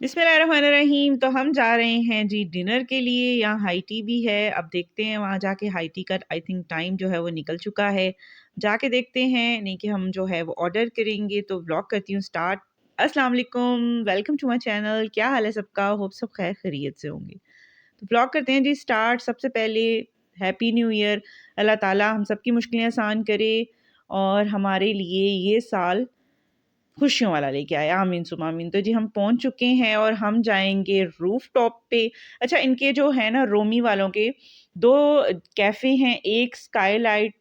बिस्मिल्लाहिर्रहमानिर्रहीम। तो हम जा रहे हैं जी डिनर के लिए। यहाँ हाई टी भी है। अब देखते हैं वहाँ जाके हाई टी का आई थिंक टाइम जो है वो निकल चुका है। जाके देखते हैं, नहीं कि हम जो है वो ऑर्डर करेंगे। तो व्लॉग करती हूँ स्टार्ट। अस्सलाम वालेकुम, वेलकम टू माय चैनल। क्या हाल है सबका? होप सब खैर खैरियत से होंगे। तो व्लॉग करते हैं जी स्टार्ट। सबसे पहले हैप्पी न्यू ईयर। अल्लाह ताला हम सबकी मुश्किलें आसान करे और हमारे लिए ये साल खुशियों वाला लेके आए। आमीन सुमा आमीन। तो जी हम पहुंच चुके हैं और हम जाएंगे रूफ टॉप पे। अच्छा, इनके जो है ना रोमी वालों के दो कैफ़े हैं, एक स्काईलाइट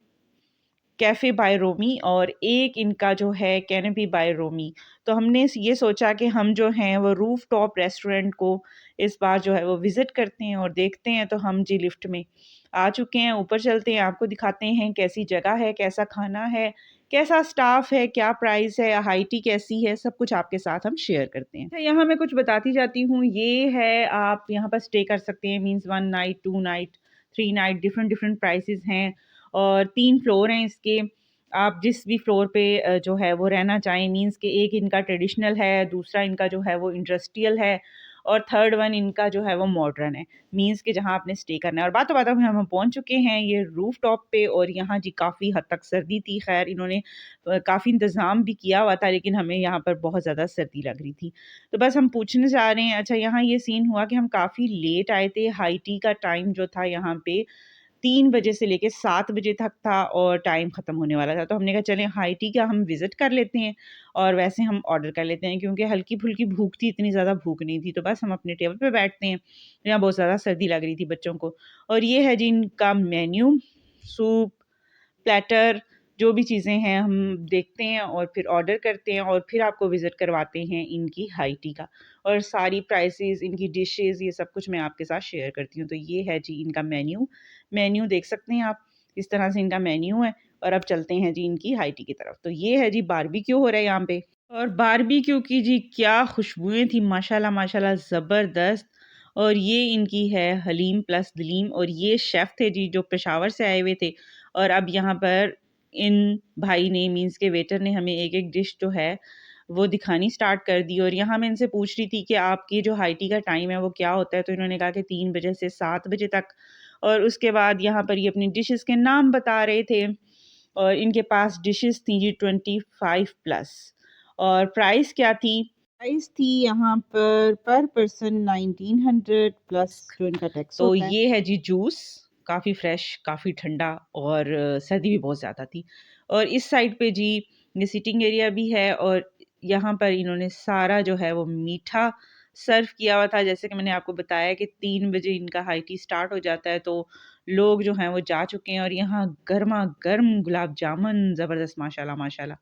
कैफ़े बाय रोमी और एक इनका जो है कैनपी बाय रोमी। तो हमने ये सोचा कि हम जो हैं वो रूफ टॉप रेस्टोरेंट को इस बार जो है वो विज़िट करते हैं और देखते हैं। तो हम जी लिफ्ट में आ चुके हैं, ऊपर चलते हैं, आपको दिखाते हैं कैसी जगह है, कैसा खाना है, कैसा स्टाफ है, क्या प्राइस है, हाई टी कैसी है, सब कुछ आपके साथ हम शेयर करते हैं। अच्छा, यहाँ मैं कुछ बताती जाती हूँ। ये है, आप यहाँ पर स्टे कर सकते हैं, means 1 night 2 night 3 night, different different prices हैं और 3 फ्लोर हैं इसके। आप जिस भी फ्लोर पे जो है वो रहना चाहें, मीन्स कि एक इनका ट्रेडिशनल है, दूसरा इनका जो है वो इंडस्ट्रियल है और थर्ड वन इनका जो है वो मॉडर्न है, मीन्स कि जहाँ आपने स्टे करना है। और बातों बातों में हम पहुँच चुके हैं ये रूफ टॉप पे और यहाँ जी काफ़ी हद तक सर्दी थी। खैर इन्होंने काफ़ी इंतज़ाम भी किया हुआ था, लेकिन हमें यहाँ पर बहुत ज़्यादा सर्दी लग रही थी। तो बस हम पूछने जा रहे हैं। अच्छा, यहाँ ये सीन हुआ कि हम काफ़ी लेट आए थे। हाई टी का टाइम जो था यहाँ पे 3 बजे से लेके 7 बजे तक था और टाइम ख़त्म होने वाला था। तो हमने कहा चलें हाई टी का हम विज़िट कर लेते हैं और वैसे हम ऑर्डर कर लेते हैं, क्योंकि हल्की-फुल्की भूख थी, इतनी ज़्यादा भूख नहीं थी। तो बस हम अपने टेबल पे बैठते हैं। यहाँ बहुत ज़्यादा सर्दी लग रही थी बच्चों को। और ये है जी इनका मेन्यू, सूप, प्लैटर, जो भी चीज़ें हैं हम देखते हैं और फिर ऑर्डर करते हैं और फिर आपको विज़िट करवाते हैं इनकी हाई टी का। और सारी प्राइसेस, इनकी डिशेज़, ये सब कुछ मैं आपके साथ शेयर करती हूँ। तो ये है जी इनका मेन्यू। मेन्यू देख सकते हैं आप, इस तरह से इनका मेन्यू है। और अब चलते हैं जी इनकी हाई टी की तरफ। तो ये है जी बारबेक्यू हो रहा है यहाँ पे और बारबेक्यू की जी क्या खुशबुएँ थी, माशाल्लाह माशाल्लाह ज़बरदस्त। और ये इनकी है हलीम प्लस दलीम और ये शेफ़ थे जी जो पेशावर से आए हुए थे। और अब यहाँ पर इन भाई ने, मीन्स के वेटर ने, हमें एक-एक डिश जो है वो दिखानी स्टार्ट कर दी। और यहाँ मैं इनसे पूछ रही थी कि आपकी जो हाई टी का टाइम है वो क्या होता है? तो इन्होंने कहा कि 3 बजे से 7 बजे तक। और उसके बाद यहाँ पर ये अपनी डिशेज़ के नाम बता रहे थे और इनके पास डिशेज़ थी जी 25 प्लस। और प्राइस क्या थी? प्राइस थी यहाँ पर पर्सन 1900 प्लस जो इनका टैक्स तो होता है। ये है जी जूस, काफ़ी फ्रेश, काफ़ी ठंडा और सर्दी भी बहुत ज़्यादा थी। और इस साइड पे जी ये सिटिंग एरिया भी है और यहाँ पर इन्होंने सारा जो है वो मीठा सर्व किया हुआ था। जैसे कि मैंने आपको बताया कि 3 बजे इनका हाई टी स्टार्ट हो जाता है, तो लोग जो हैं वो जा चुके हैं। और यहाँ गरमा-गर्म गुलाब जामुन ज़बरदस्त, माशाल्लाह माशाल्लाह।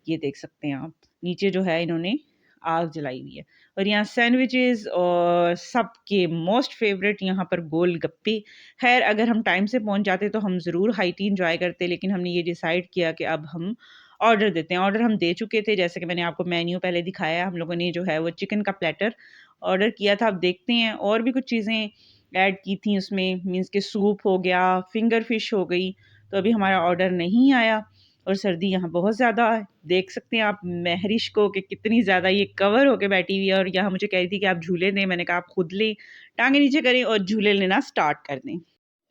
ये देख सकते हैं आप। नीचे जो है इन्होंने आग जलाई हुई है। और यहाँ सैंडविचेज़ और सबके मोस्ट फ़ेवरेट यहाँ पर गोलगप्पे। ख़ैर अगर हम टाइम से पहुँच जाते तो हम ज़रूर हाई टी एन्जॉय करते, लेकिन हमने ये डिसाइड किया कि अब हम ऑर्डर देते हैं। ऑर्डर हम दे चुके थे, जैसे कि मैंने आपको मेन्यू पहले दिखाया। हम लोगों ने जो है वो चिकन का प्लैटर ऑर्डर किया था। अब देखते हैं और भी कुछ चीज़ें ऐड की थी उसमें, मीन्स कि सूप हो गया, फिंगर फिश हो गई। तो अभी हमारा ऑर्डर नहीं आया। और सर्दी यहाँ बहुत ज़्यादा है। देख सकते हैं आप महरिश को कि कितनी ज़्यादा ये कवर होके बैठी हुई है। और यहाँ मुझे कह रही थी कि आप झूले दें, मैंने कहा आप खुद लें, टाँगें नीचे करें और झूले लेना स्टार्ट कर दें।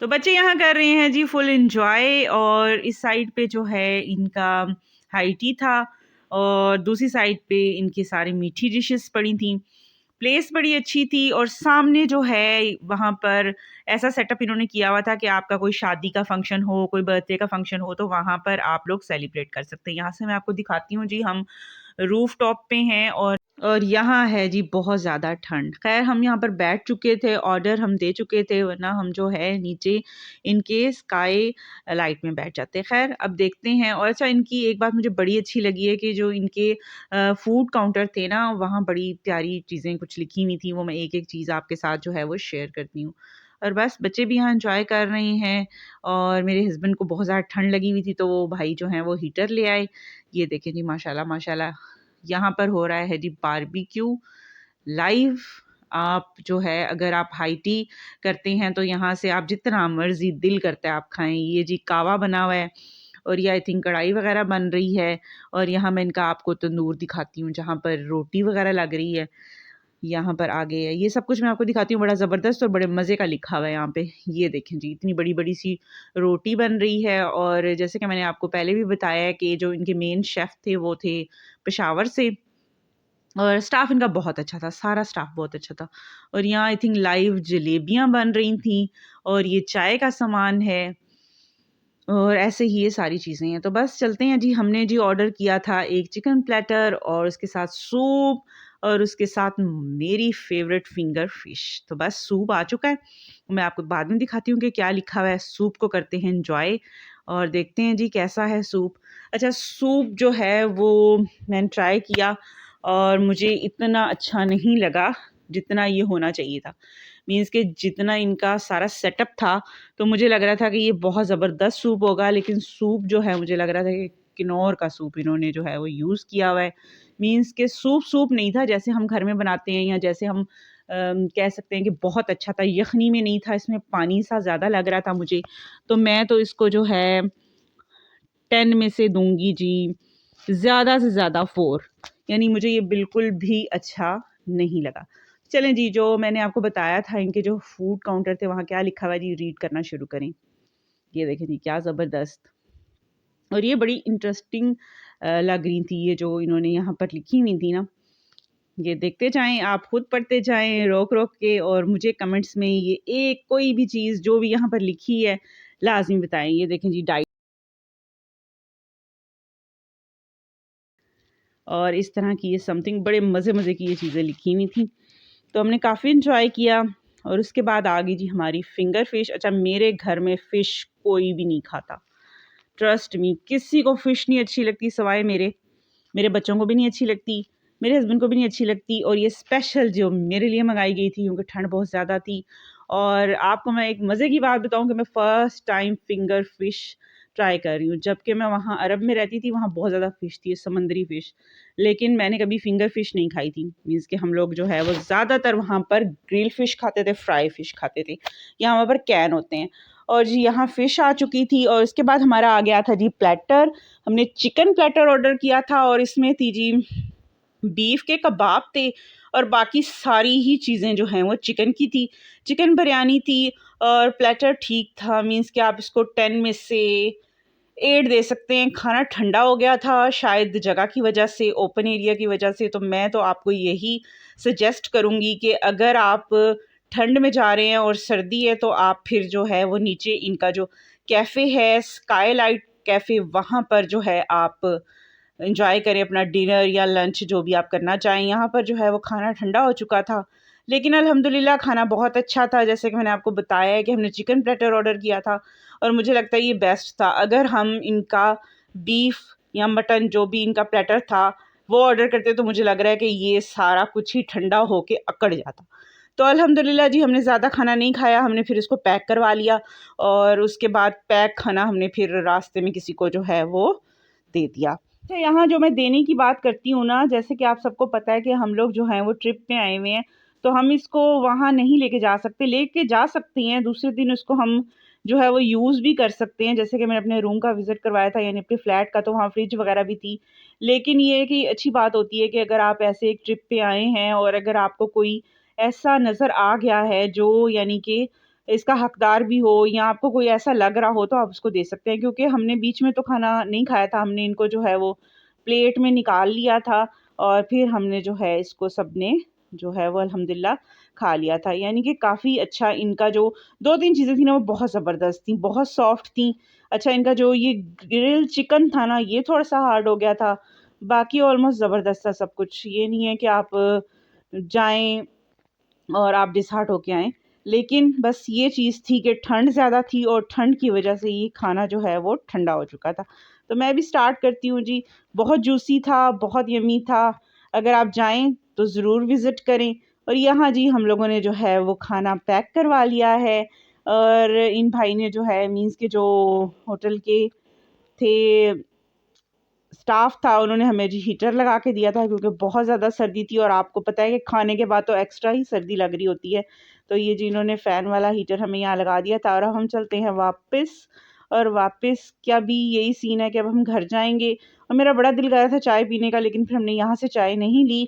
तो बच्चे यहाँ कर रहे हैं जी फुल एन्जॉय। और इस साइड पे जो है इनका हाई टी था और दूसरी साइड पे इनकी सारी मीठी डिशेस पड़ी थी। प्लेस बड़ी अच्छी थी और सामने जो है वहाँ पर ऐसा सेटअप इन्होंने किया हुआ था कि आपका कोई शादी का फंक्शन हो, कोई बर्थडे का फंक्शन हो, तो वहाँ पर आप लोग सेलिब्रेट कर सकते हैं। यहाँ से मैं आपको दिखाती हूँ जी, हम रूफ टॉप पे हैं और यहाँ है जी बहुत ज़्यादा ठंड। ख़ैर हम यहाँ पर बैठ चुके थे, ऑर्डर हम दे चुके थे, वरना हम जो है नीचे इनके स्काई लाइट में बैठ जाते। ख़ैर अब देखते हैं। और अच्छा, इनकी एक बात मुझे बड़ी अच्छी लगी है कि जो इनके फूड काउंटर थे ना, वहाँ बड़ी प्यारी चीज़ें कुछ लिखी हुई थी। वो मैं एक-एक चीज़ आपके साथ जो है वो शेयर करती हूँ। और बस बच्चे भी यहाँ एन्जॉय कर रहे हैं और मेरे हस्बैंड को बहुत ज़्यादा ठंड लगी हुई थी, तो वो भाई जो हैं वो हीटर ले आए। ये देखें जी, माशाल्लाह माशाल्लाह, यहाँ पर हो रहा है जी बारबेक्यू लाइव। आप जो है अगर आप हाई टी करते हैं तो यहाँ से आप जितना मर्ज़ी दिल करता है आप खाएँ। ये जी कावा बना हुआ है और ये आई थिंक कढ़ाई वग़ैरह बन रही है। और यहाँ मैं इनका आपको तंदूर दिखाती हूँ जहाँ पर रोटी वग़ैरह लग रही है। यहाँ पर आगे है, ये सब कुछ मैं आपको दिखाती हूँ, बड़ा ज़बरदस्त और बड़े मज़े का लिखा हुआ है यहाँ पे। ये देखें जी, इतनी बड़ी-बड़ी सी रोटी बन रही है और जैसे कि मैंने आपको पहले भी बताया है कि जो इनके मेन शेफ़ थे वो थे पेशावर से और स्टाफ़ इनका बहुत अच्छा था, सारा स्टाफ़ बहुत अच्छा था। और यहाँ आई थिंक लाइव जलेबियाँ बन रही थीं और ये चाय का सामान है और ऐसे ही ये सारी चीज़ें हैं। तो बस चलते हैं जी, हमने जी ऑर्डर किया था एक चिकन प्लैटर और उसके साथ सूप और उसके साथ मेरी फ़ेवरेट फिंगर फ़िश। तो बस सूप आ चुका है, मैं आपको बाद में दिखाती हूँ कि क्या लिखा हुआ है। सूप को करते हैं एन्जॉय और देखते हैं जी कैसा है सूप। अच्छा, सूप जो है वो मैंने ट्राई किया और मुझे इतना अच्छा नहीं लगा जितना ये होना चाहिए था। मीन्स कि जितना इनका सारा सेटअप था, तो मुझे लग रहा था कि ये बहुत ज़बरदस्त सूप होगा, लेकिन सूप जो है मुझे लग रहा था कि किन्नौर का सूप इन्होंने जो है वो यूज़ किया हुआ है। मीन्स कि सूप नहीं था जैसे हम घर में बनाते हैं या जैसे हम कह सकते हैं कि बहुत अच्छा था, यखनी में नहीं था, इसमें पानी सा ज़्यादा लग रहा था मुझे। तो मैं तो इसको जो है 10 में से दूँगी जी, ज़्यादा से ज़्यादा 4, यानी मुझे ये बिल्कुल भी अच्छा नहीं लगा। चलें जी, जो मैंने आपको बताया था इनके जो फूड काउंटर थे वहाँ क्या लिखा हुआ है जी, रीड करना शुरू करें। ये देखें जी, क्या ज़बरदस्त। और ये बड़ी इंटरेस्टिंग लग रही थी ये जो इन्होंने यहाँ पर लिखी हुई थी ना। ये देखते जाएँ, आप खुद पढ़ते जाएँ रोक-रोक के और मुझे कमेंट्स में ये एक कोई भी चीज़ जो भी यहाँ पर लिखी है, लाज़मी बताएँ। ये देखें जी, डाइट और इस तरह की ये समथिंग बड़े मज़े-मज़े की ये चीज़ें लिखी हुई थी। तो हमने काफ़ी एन्जॉय किया और उसके बाद आ गई जी हमारी फिंगर फ़िश। अच्छा, मेरे घर में फ़िश कोई भी नहीं खाता। ट्रस्ट मी, किसी को फ़िश नहीं अच्छी लगती सिवाय मेरे। मेरे बच्चों को भी नहीं अच्छी लगती, मेरे हस्बैंड को भी नहीं अच्छी लगती और ये स्पेशल जो मेरे लिए मँगाई गई थी क्योंकि ठंड बहुत ज़्यादा थी। और आपको मैं एक मज़े की बात बताऊँ कि मैं first time finger fish try कर रही हूँ। जबकि मैं वहाँ अरब में रहती थी, वहाँ बहुत ज़्यादा फ़िश थी, समुद्री फ़िश। लेकिन मैंने कभी फिंगर फ़िश नहीं खाई थी। मीन्स कि हम लोग जो है वो ज़्यादातर वहाँ पर ग्रिल फ़िश खाते थे, फ्राई फ़िश खाते थे। यहाँ वहाँ पर कैन होते हैं। और जी यहाँ फ़िश आ चुकी थी और उसके बाद हमारा आ गया था जी प्लैटर। हमने चिकन प्लैटर ऑर्डर किया था और इसमें थी जी बीफ के कबाब थे और बाकी सारी ही चीज़ें जो हैं वो चिकन की थी। चिकन बिरयानी थी और प्लैटर ठीक था, मीन्स कि आप इसको 10 में से 8 दे सकते हैं। खाना ठंडा हो गया था शायद जगह की वजह से, ओपन एरिया की वजह से। तो मैं तो आपको यही सजेस्ट करूँगी कि अगर आप ठंड में जा रहे हैं और सर्दी है तो आप फिर जो है वो नीचे इनका जो कैफ़े है, स्काईलाइट कैफ़े, वहाँ पर जो है आप एंजॉय करें अपना डिनर या लंच जो भी आप करना चाहें। यहाँ पर जो है वो खाना ठंडा हो चुका था, लेकिन अल्हम्दुलिल्लाह खाना बहुत अच्छा था। जैसे कि मैंने आपको बताया है कि हमने चिकन प्लेटर ऑर्डर किया था और मुझे लगता है ये बेस्ट था। अगर हम इनका बीफ या मटन जो भी इनका प्लेटर था वो ऑर्डर करते तो मुझे लग रहा है कि ये सारा कुछ ही ठंडा होके अकड़ जाता। तो अल्हम्दुलिल्लाह जी हमने ज़्यादा खाना नहीं खाया, हमने फिर इसको पैक करवा लिया और उसके बाद पैक खाना हमने फिर रास्ते में किसी को जो है वो दे दिया। अच्छा, यहाँ जो मैं देने की बात करती हूँ ना, जैसे कि आप सबको पता है कि हम लोग जो हैं वो ट्रिप पे आए हुए हैं, तो हम इसको वहाँ नहीं लेके जा सकते। लेके जा सकती हैं, दूसरे दिन इसको हम जो है वो यूज़ भी कर सकते हैं। जैसे कि मैंने अपने रूम का विज़िट करवाया था यानी अपने फ्लैट का, तो वहाँ फ्रिज वगैरह भी थी। लेकिन ये है कि अच्छी बात होती है कि अगर आप ऐसे एक ट्रिप पे आए हैं और अगर आपको कोई ऐसा नज़र आ गया है जो यानी कि इसका हकदार भी हो या आपको कोई ऐसा लग रहा हो तो आप उसको दे सकते हैं, क्योंकि हमने बीच में तो खाना नहीं खाया था, हमने इनको जो है वो प्लेट में निकाल लिया था और फिर हमने जो है इसको सबने जो है वो अल्हम्दुलिल्लाह खा लिया था। यानी कि काफ़ी अच्छा इनका जो 2-3 चीज़ें थी ना वो बहुत ज़बरदस्त थी, बहुत सॉफ्ट थी। अच्छा, इनका जो ये ग्रिल चिकन था ना ये थोड़ा-सा हार्ड हो गया था, बाकी ऑलमोस्ट ज़बरदस्त था सब कुछ। ये नहीं है कि आप जाएँ और आप डिसहार्ट होके आएँ। लेकिन बस ये चीज़ थी कि ठंड ज़्यादा थी और ठंड की वज़ह से ये खाना जो है वो ठंडा हो चुका था। तो मैं भी स्टार्ट करती हूँ जी। बहुत जूसी था, बहुत यम्मी था। अगर आप जाएँ तो ज़रूर विज़िट करें। और यहाँ जी हम लोगों ने जो है वो खाना पैक करवा लिया है और इन भाई ने जो है मीन्स के जो होटल के थे स्टाफ था उन्होंने हमें जी हीटर लगा के दिया था, क्योंकि बहुत ज़्यादा सर्दी थी और आपको पता है कि खाने के बाद तो एक्स्ट्रा ही सर्दी लग रही होती है। तो ये जी इन्होंने फ़ैन वाला हीटर हमें यहाँ लगा दिया था और अब हम चलते हैं वापस। और वापस क्या भी यही सीन है कि अब हम घर जाएँगे और मेरा बड़ा दिल कर रहा था चाय पीने का, लेकिन फिर हमने यहाँ से चाय नहीं ली।